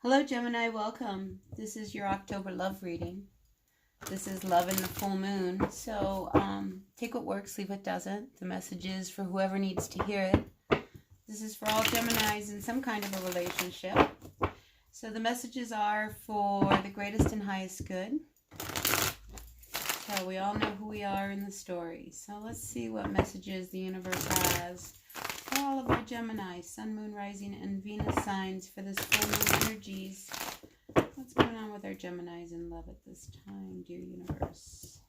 Hello, Gemini. Welcome. This is your October love reading. This is love in the full moon. So take what works, leave what doesn't. The message is for whoever needs to hear it. This is for all Geminis in some kind of a relationship. So the messages are for the greatest and highest good. So we all know who we are in the story. So let's see what messages the universe has for all of our Gemini, Sun, Moon, Rising, and Venus signs for this full moon energies. What's going on with our Geminis in love at this time, dear universe?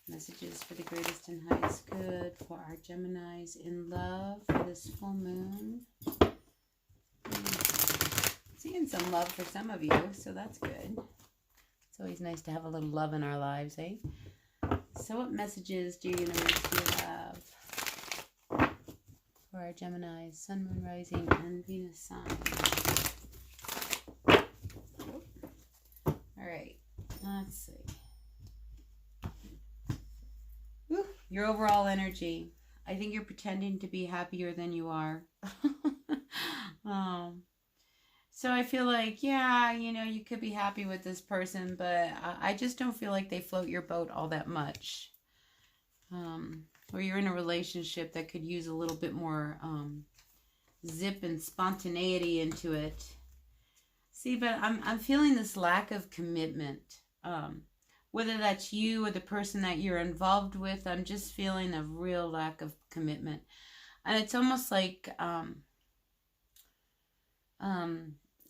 Messages for the greatest and highest good for our Geminis in love for this full moon. Seeing some love for some of you, so that's good. It's always nice to have a little love in our lives, eh? So what messages, dear universe, do you have for our Geminis, Sun, Moon, Rising, and Venus signs? Alright, let's see. Whew, your overall energy. I think you're pretending to be happier than you are. So I feel like, yeah, you could be happy with this person, but I just don't feel like they float your boat all that much. Or you're in a relationship that could use a little bit more zip and spontaneity into it. See, but I'm feeling this lack of commitment. Whether that's you or the person that you're involved with, I'm just feeling a real lack of commitment. And it's almost like,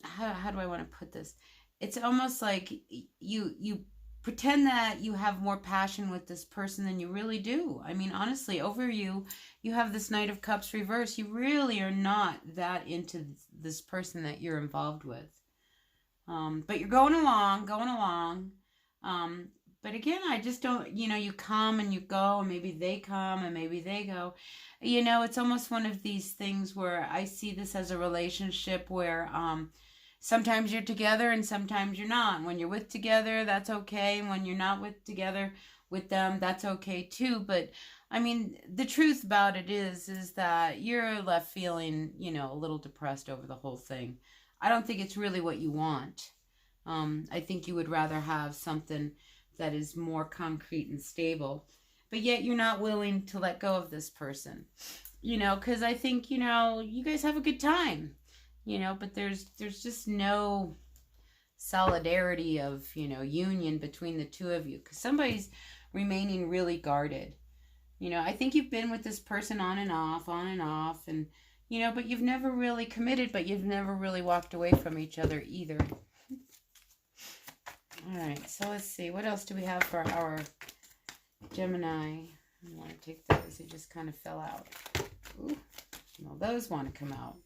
how do I want to put this? It's almost like you pretend that you have more passion with this person than you really do. I mean, honestly, over you have this Knight of Cups reverse. You really are not that into this person that you're involved with. But you're going along. But again, I just don't, you come and you go, and maybe they come and maybe they go. It's almost one of these things where I see this as a relationship where sometimes you're together and sometimes you're not. And when you're with together, that's okay. And when you're not together with them, that's okay too. But I mean, the truth about it is that you're left feeling, a little depressed over the whole thing. I don't think it's really what you want. I think you would rather have something that is more concrete and stable, but yet you're not willing to let go of this person, because I think, you guys have a good time, but there's just no solidarity of, union between the two of you, because somebody's remaining really guarded. I think you've been with this person on and off, and, but you've never really committed, but you've never really walked away from each other either. All right, so let's see. What else do we have for our Gemini? I want to take those. They just kind of fell out. Ooh, well, those want to come out.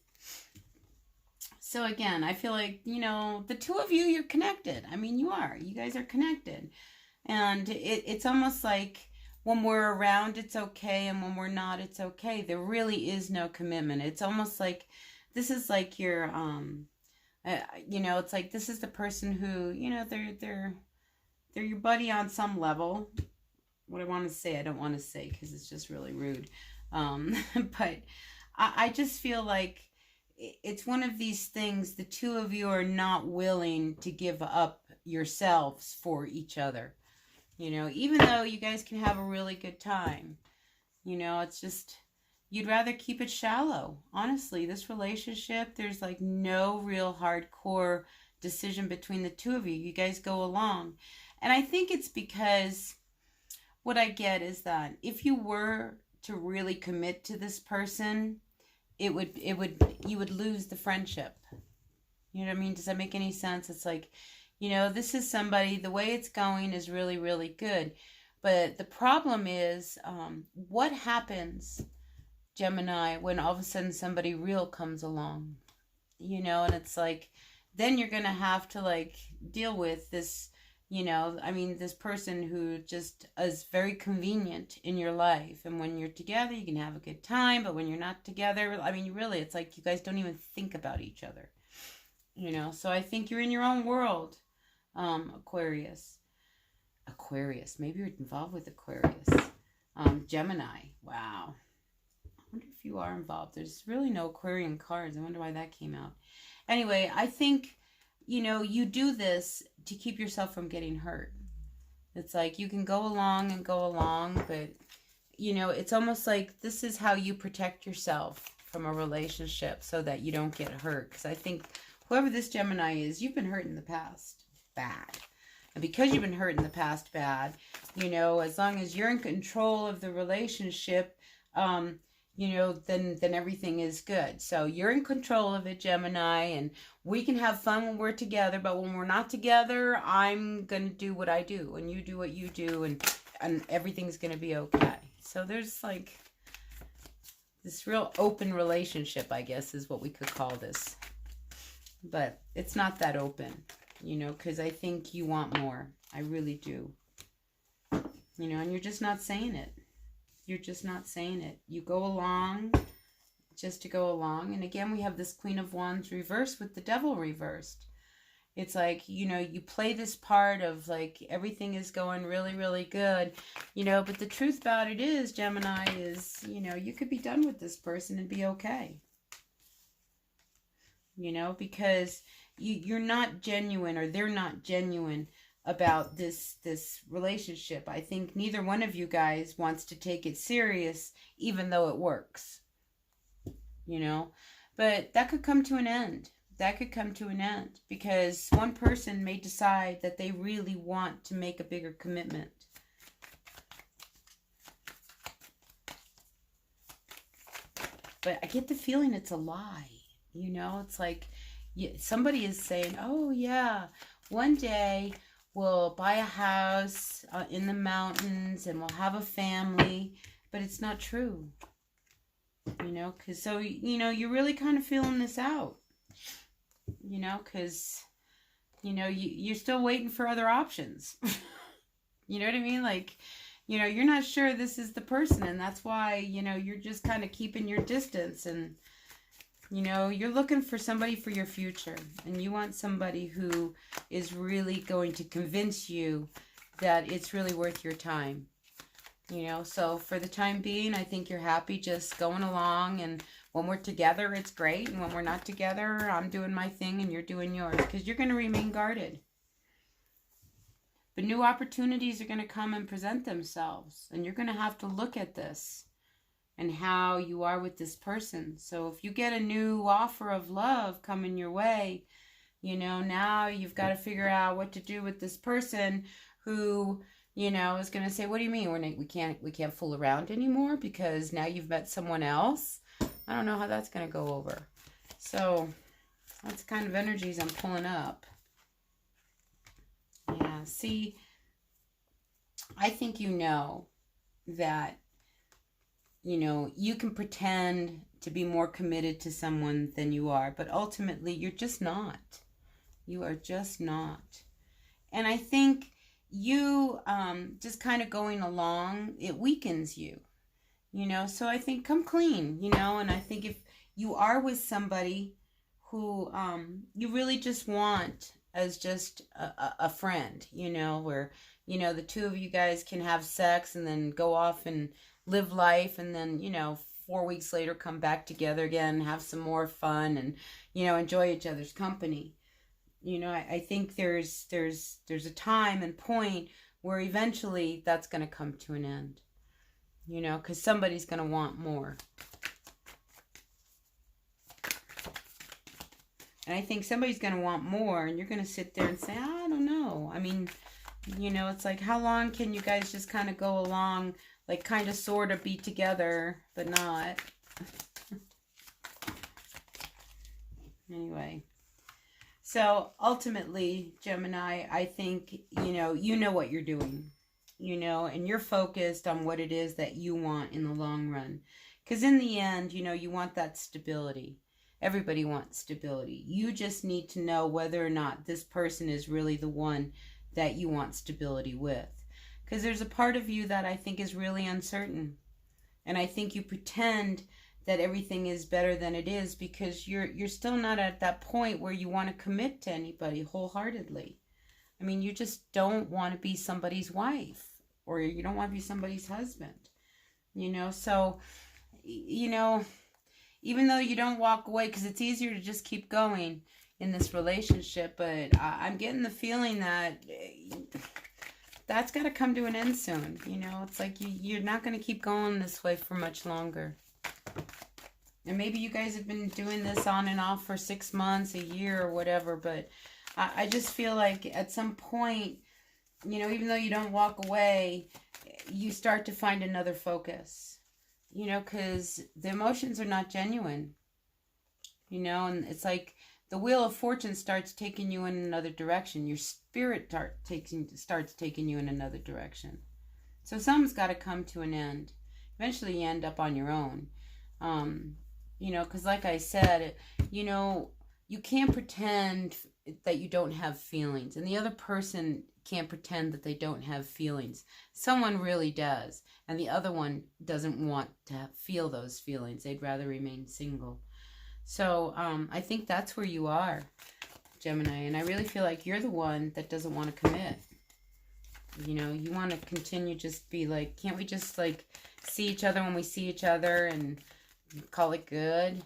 So again, I feel like, the two of you, you're connected. I mean, you are. You guys are connected. And it's almost like when we're around, it's okay. And when we're not, it's okay. There really is no commitment. It's almost like this is like your... it's like this is the person who, they're your buddy on some level. What I want to say, I don't want to say because it's just really rude. But I just feel like it's one of these things, the two of you are not willing to give up yourselves for each other. Even though you guys can have a really good time, it's just... You'd rather keep it shallow. Honestly, this relationship, there's like no real hardcore decision between the two of you. You guys go along. And I think it's because what I get is that if you were to really commit to this person, you would lose the friendship. You know what I mean? Does that make any sense? It's like, this is somebody, the way it's going is really, really good. But the problem is, what happens, Gemini, when all of a sudden somebody real comes along, and it's like, then you're going to have to like deal with this, this person who just is very convenient in your life. And when you're together, you can have a good time, but when you're not together, really, it's like you guys don't even think about each other, so I think you're in your own world. Aquarius, maybe you're involved with Aquarius. Gemini, wow. wonder if you are involved. There's really no Aquarian cards. I wonder why that came out. Anyway, I think, you know, you do this to keep yourself from getting hurt. It's like you can go along and go along, but, you know, it's almost like this is how you protect yourself from a relationship so that you don't get hurt. Because I think whoever this Gemini is, you've been hurt in the past bad. And because you've been hurt in the past bad, you know, as long as you're in control of the relationship, you know, then everything is good. So you're in control of it, Gemini, and we can have fun when we're together, but when we're not together, I'm going to do what I do, and you do what you do, and everything's going to be okay. So there's like this real open relationship, I guess, is what we could call this. But it's not that open, you know, because I think you want more. I really do. You know, and you're just not saying it. You're just not saying it. You go along just to go along. And again, we have this Queen of Wands reversed with the Devil reversed. It's like, you know, you play this part of like everything is going really, really good, you know, but the truth about it is, Gemini, is, you know, you could be done with this person and be okay. You know, because you're not genuine, or they're not genuine about this relationship. I think neither one of you guys wants to take it serious, even though it works. You know, but that could come to an end. That could come to an end because one person may decide that they really want to make a bigger commitment. But I get the feeling it's a lie. You know, it's like somebody is saying, oh yeah, one day we'll buy a house in the mountains and we'll have a family, but it's not true. You know, because so, you know, you're really kind of feeling this out, you know, because, you know, you're still waiting for other options. You know what I mean? Like, you know, you're not sure this is the person, and that's why, you know, you're just kind of keeping your distance, and, you know, you're looking for somebody for your future, and you want somebody who is really going to convince you that it's really worth your time. You know, so for the time being, I think you're happy just going along, and when we're together, it's great, and when we're not together, I'm doing my thing and you're doing yours, because you're going to remain guarded. But new opportunities are going to come and present themselves, and you're going to have to look at this and how you are with this person. So if you get a new offer of love coming your way, you know, now you've got to figure out what to do with this person who, you know, is going to say, what do you mean we can't fool around anymore because now you've met someone else? I don't know how that's going to go over. So that's the kind of energies I'm pulling up. Yeah, see, I think you know that, you know, you can pretend to be more committed to someone than you are, but ultimately you're just not. You are just not. And I think you just kind of going along, it weakens you, you know. So I think come clean, you know, and I think if you are with somebody who you really just want as just a friend, you know, where, you know, the two of you guys can have sex and then go off and live life, and then, you know, 4 weeks later come back together again, have some more fun, and, you know, enjoy each other's company. You know, I think there's a time and point where eventually that's going to come to an end, you know, because somebody's going to want more. And I think somebody's going to want more, and you're going to sit there and say, I don't know. I mean, you know, it's like, how long can you guys just kind of go along, like kind of sort of be together, but not? Anyway. So ultimately, Gemini, I think, you know what you're doing, you know, and you're focused on what it is that you want in the long run. Because in the end, you know, you want that stability. Everybody wants stability. You just need to know whether or not this person is really the one that you want stability with. Because there's a part of you that I think is really uncertain. And I think you pretend that everything is better than it is because you're still not at that point where you want to commit to anybody wholeheartedly. I mean, you just don't want to be somebody's wife, or you don't want to be somebody's husband, you know. So, you know, even though you don't walk away, because it's easier to just keep going in this relationship, but I'm getting the feeling that that's got to come to an end soon. You know, it's like you're not going to keep going this way for much longer. And maybe you guys have been doing this on and off for 6 months, a year, or whatever, but I just feel like at some point, you know, even though you don't walk away, you start to find another focus, you know, because the emotions are not genuine, you know, and it's like the wheel of fortune starts taking you in another direction. Your spirit starts taking you in another direction. So something's got to come to an end. Eventually you end up on your own. You know, because like I said, you know, you can't pretend that you don't have feelings, and the other person can't pretend that they don't have feelings. Someone really does, and the other one doesn't want to feel those feelings. They'd rather remain single. So I think that's where you are, Gemini, and I really feel like you're the one that doesn't want to commit. You know, you want to continue, just be like, can't we just like see each other when we see each other and call it good?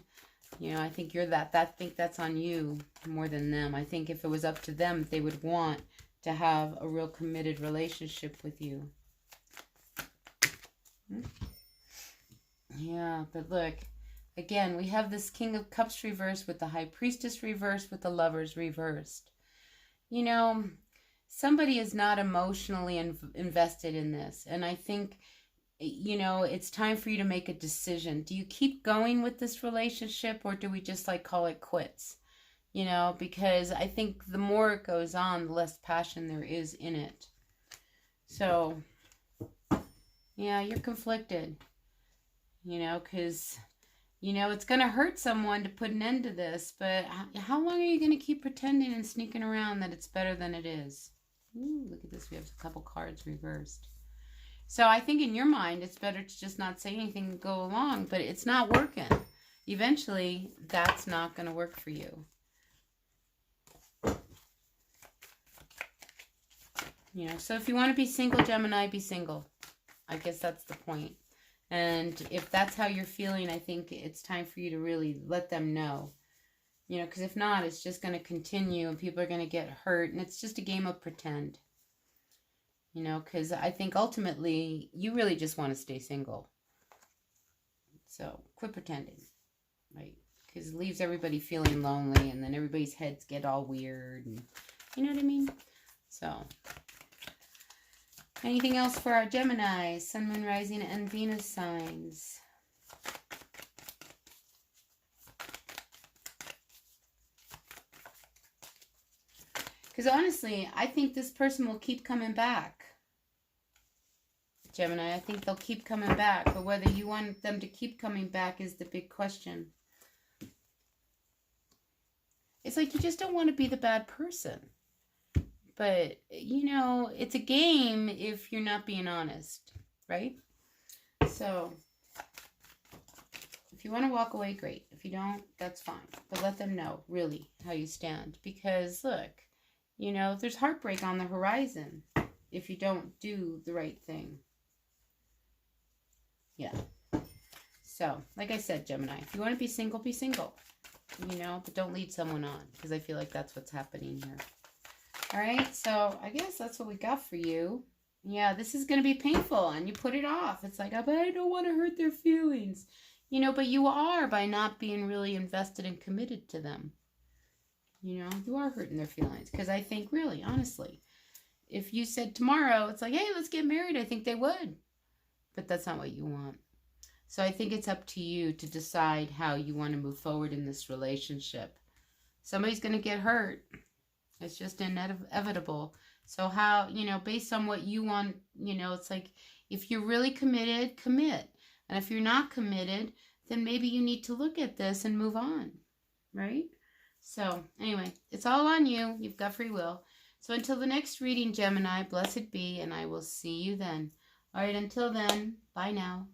You know, I think you're that. I think that's on you more than them. I think if it was up to them, they would want to have a real committed relationship with you. Yeah, but look, again, we have this King of Cups reversed with the High Priestess reversed with the Lovers reversed. You know, somebody is not emotionally invested in this, and I think, you know, it's time for you to make a decision. Do you keep going with this relationship, or do we just like call it quits? You know, because I think the more it goes on, the less passion there is in it. So, yeah, you're conflicted, you know, because, you know, it's going to hurt someone to put an end to this, but how long are you going to keep pretending and sneaking around that it's better than it is? Ooh, look at this. We have a couple cards reversed. So I think in your mind, it's better to just not say anything and go along, but it's not working. Eventually, that's not going to work for you. You know, so if you want to be single, Gemini, be single. I guess that's the point. And if that's how you're feeling, I think it's time for you to really let them know. You know, because if not, it's just going to continue and people are going to get hurt. And it's just a game of pretend. You know, because I think ultimately you really just want to stay single. So quit pretending, right? Because it leaves everybody feeling lonely, and then everybody's heads get all weird. And, you know what I mean? So, anything else for our Gemini, Sun, Moon, Rising, and Venus signs? Because honestly, I think this person will keep coming back. Gemini, I think they'll keep coming back. But whether you want them to keep coming back is the big question. It's like you just don't want to be the bad person. But, you know, it's a game if you're not being honest, right? So, if you want to walk away, great. If you don't, that's fine. But let them know, really, how you stand. Because, look, you know, there's heartbreak on the horizon if you don't do the right thing. Yeah. So, like I said, Gemini, if you want to be single, you know, but don't lead someone on, because I feel like that's what's happening here. All right, so I guess that's what we got for you. Yeah, this is going to be painful, and you put it off. It's like, but I don't want to hurt their feelings. You know, but you are by not being really invested and committed to them. You know, you are hurting their feelings, because I think, really, honestly, if you said tomorrow, it's like, hey, let's get married, I think they would. But that's not what you want. So I think it's up to you to decide how you want to move forward in this relationship. Somebody's going to get hurt. It's just inevitable. So how, you know, based on what you want, you know, it's like, if you're really committed, commit. And if you're not committed, then maybe you need to look at this and move on, right? So anyway, it's all on you. You've got free will. So until the next reading, Gemini, blessed be, and I will see you then. All right, until then, bye now.